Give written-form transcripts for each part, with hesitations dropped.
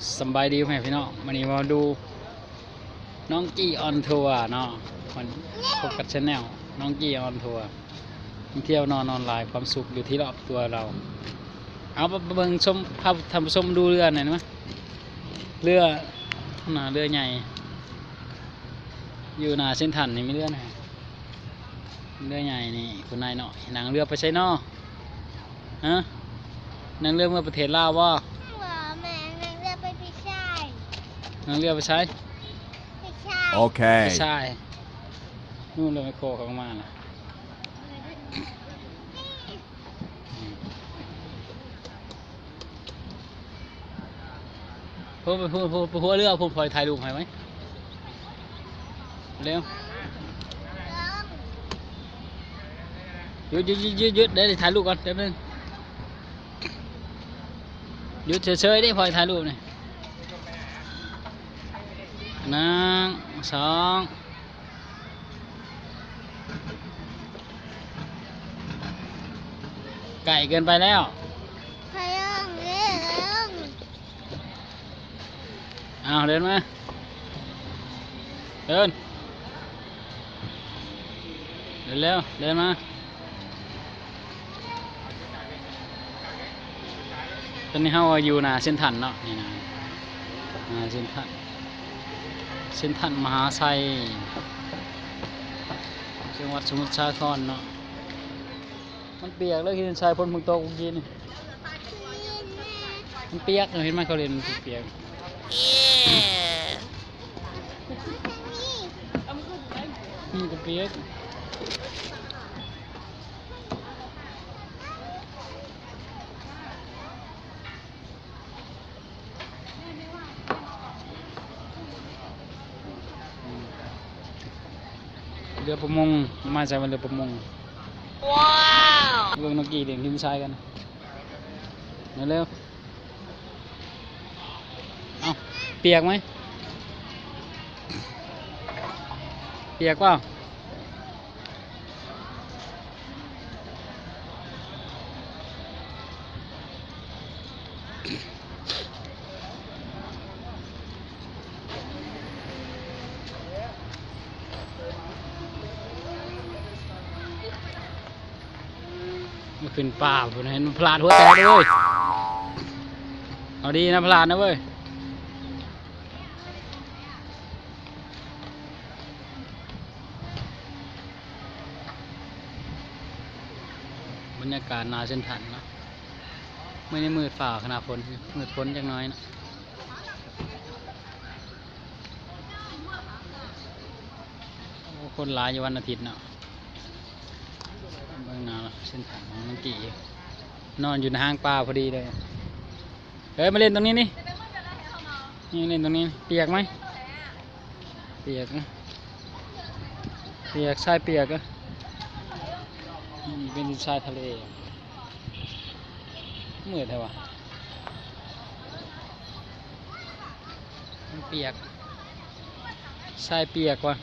สบายดีไหมพี่น้องวันนี้มาดูน้องกี้ออนทัวร์เนาะมันพบกับชาแนลน้องกี้ออนทัวร์เที่ยวนอนออนไลน์ความสุขอยู่ที่รอบตัวเราเอาไปเบิ่งชมพาทำชมดูเรือหน่อยนะเรือเรือใหญ่อยู่หน้าเส้นทันนี่มีเรือไหนเรือใหญ่นี่คุณนายเนาะนั่งเรือไปใช่เนาะฮะนั่งเรือเมื่อประเทศลาวว่านั่งเรือไปใช้โอเคไปใช่นู่นเลยไมโครเขามาล่ะพูดเรือพูดพลอยถ่ายรูปให้ไหมเร็วหยุดเดี๋ยวถ่ายรูปก่อนแป๊บนึงหยุดเฉยๆได้พลอยถ่ายรูปหน่อย1 2ไก่เกินไปแล้วเอาเดินมาเดินเร็วเดินมาตอนนี้เราอยู่หน้าเส้นทันเนาะนี่นะเส้นทันมหาชัยจังหวัดสมุทรสาครเนาะมันเปียกแล้วที่เส้นชัยพ้นพึ่งโตกุกินมันเปียกเห็นไหมเขาเรียนเปียกนี่ก็เปียกเรือประมงมาจากเรือประมงว้าวเรื่องนกกี่เลี้ยงทิ้งชายกันเร็วเอาเปียกไหมเปียกเปล่ามาขึ้นป่าผมเห็นพลาดหัวแตกเลยเอาดีนะพลาดนะเว้ยบรรยากาศนาเส้นทันนะไม่ได้มืดฝ่าขนาดฝนมืดฝนจังน้อยนะคนหลายอยู่วันอาทิตย์เนาะเบื้องหน้าเส้นทางของมันกี่นอนอยู่ในห้างปลาพอดีเลยเฮ้ยมาเล่นตรงนี้นี่เล่นตรงนี้เปียกไหมเปียกนะเปียกชายเปียกอะเป็นชายทะเลเหมือนไงวะมันเปียกชายเปียกว่ะ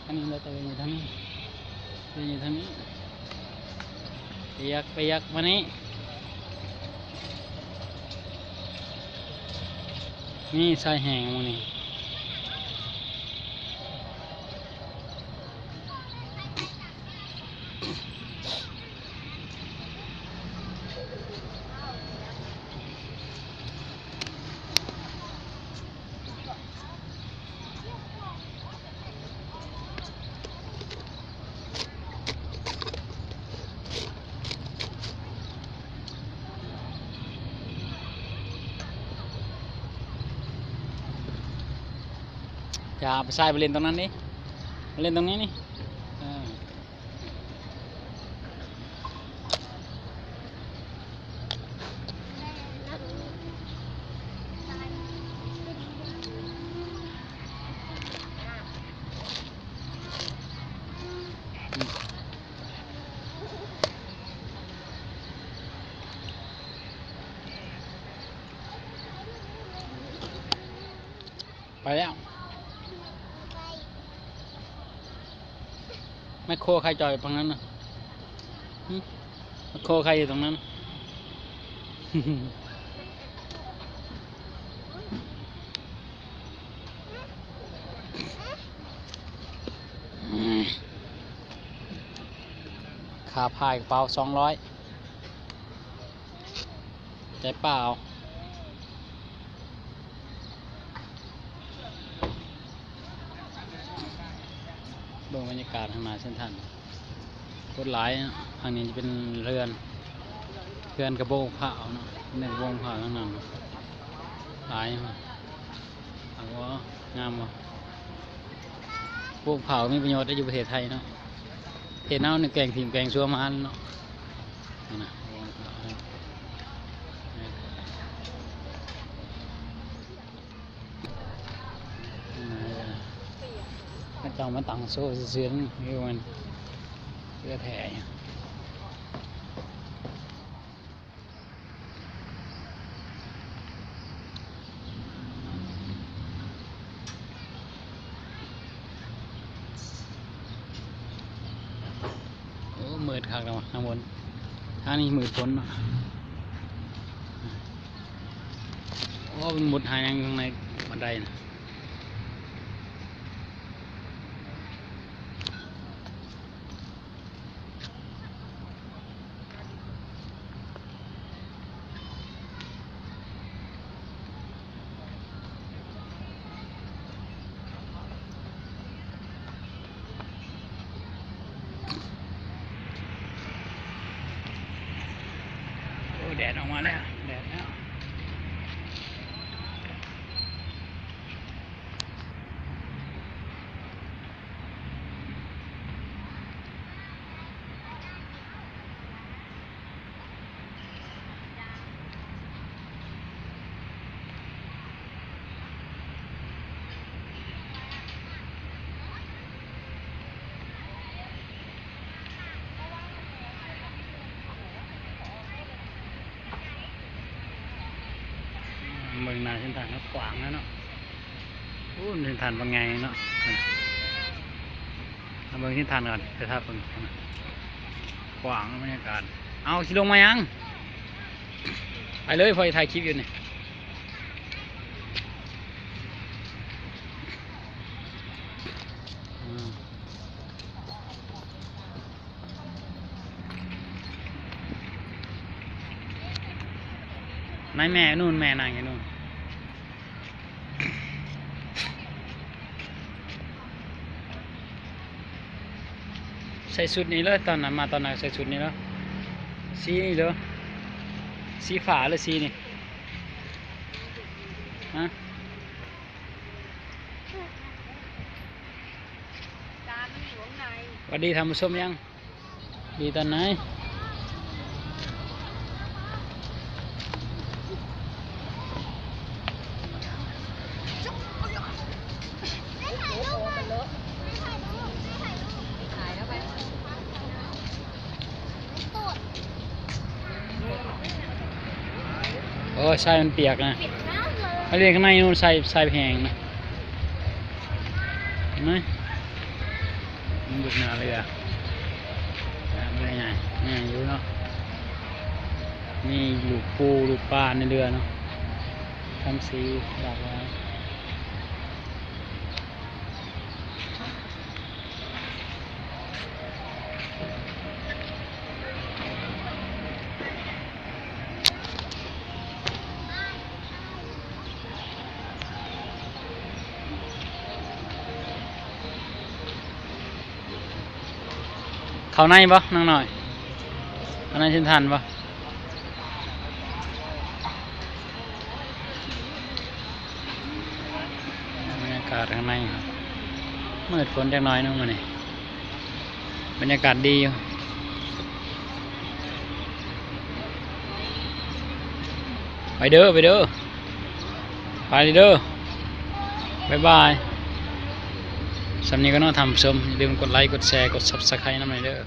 อันนี้เราเดินอยู่ทางนี้เดินอยู่ทางนี้เปียกมานี่นี่ชายแห้งมึงนี่อย่าไปใส่ไปเล่นตรงนั้นนี่เล่นตรงนี้นี่ไปแล้ว แมคโครใครจอดอยู่ตรงนั้นนะแมคโครใครอยู่ตรงนั้น ค่าพายกระเป๋า200ใจเปล่าเบิ่งบรรยากาศข้างหน้าเส้นทางรถหลายนะทางนี้จะเป็นเรือนกระโปรงผ้าเนาะในกระโปรงผ้าทั้งนั้นหลายมาเอาว่างามว่ะพวกเผามีประโยชน์ได้อยู่ประเทศไทยเนาะเห็นเอาในแกงถิ่มแกงชัวมาเนาะนี่นะมันต้องมาตั้งโซ่เสียงนี่มันเสื้อแผ่มืดคักแล้วข้างบนทางนี้มืดฝนเนาะโอ้มันมุดหายยังในบันไดนะแดดออกมาแล้วแดดแล้วเมืองนาเส้นทางก็กว้างแล้วเนาะโอ้เส้นทางเป็นไงเนาะเอาเมืองเส้นทางก่อนจะท่าเพิ่งกว้างบรรยากาศเอาสิลงมายังไปเลยพอถ่ายคลิปอยู่นี่นายแม่นู่นแม่นางอยู่นู่นใส่ชุดนี้เลยตอนนั้นมาตอนนั้นใส่ชุดนี้แล้วสีนี่เลยสีฝาหรือสีนี่ฮะสวัสดีทำผู้ชมยังดีตอนไหนโอ้ใส่มันเปียกนะมาเรียนข้างในนู่นใส่แพงนะเห็นไหมมันบุกหนาเรือไม่ไงนี่อยู่เนาะนี่ลูกปูลูกปลาในเรือเนาะทำสีหลากหลายเขาในปะนั่งหน่อยเขาในเส้นทันปะบรรยากาศข้างในครับมืดฝนจักหน่อยนึงมาเนี่ยบรรยากาศดีอยู่ไปเด้อไปเด้อไปเด้อบายบายสำนีก็น่าทำชมอย่าลืมกดไลค์กดแชร์กด Subscribe น้ำหน่อยเด้อ